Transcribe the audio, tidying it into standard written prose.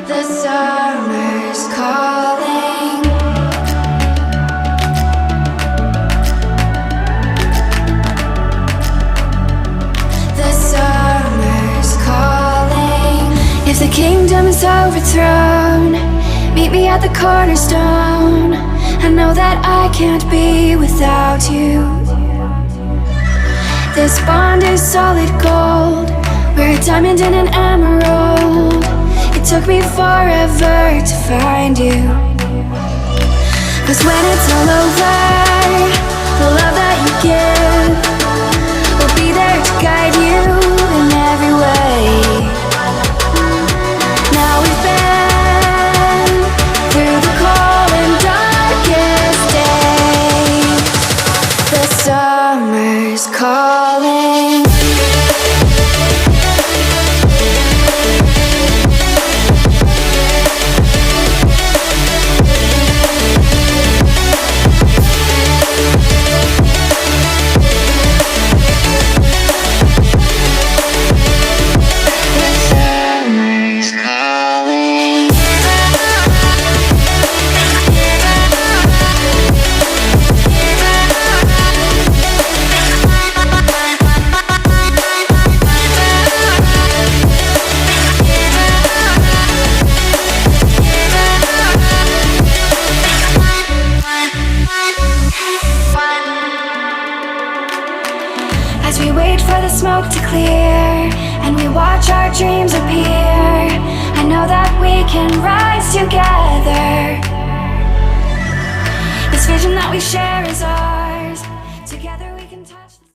The summer's calling. The summer's calling. If the kingdom is overthrown, meet me at the cornerstone. I know that I can't be without you. This bond is solid gold. We're a diamond and an emerald. It took me forever to find you. 'Cause when it's all over, the love that you give will be there to guide you in every way. Now we've been through the cold and darkest days. The summer's calling. As we wait for the smoke to clear and we watch our dreams appear, I know that we can rise together. This vision that we share is ours. Together we can touch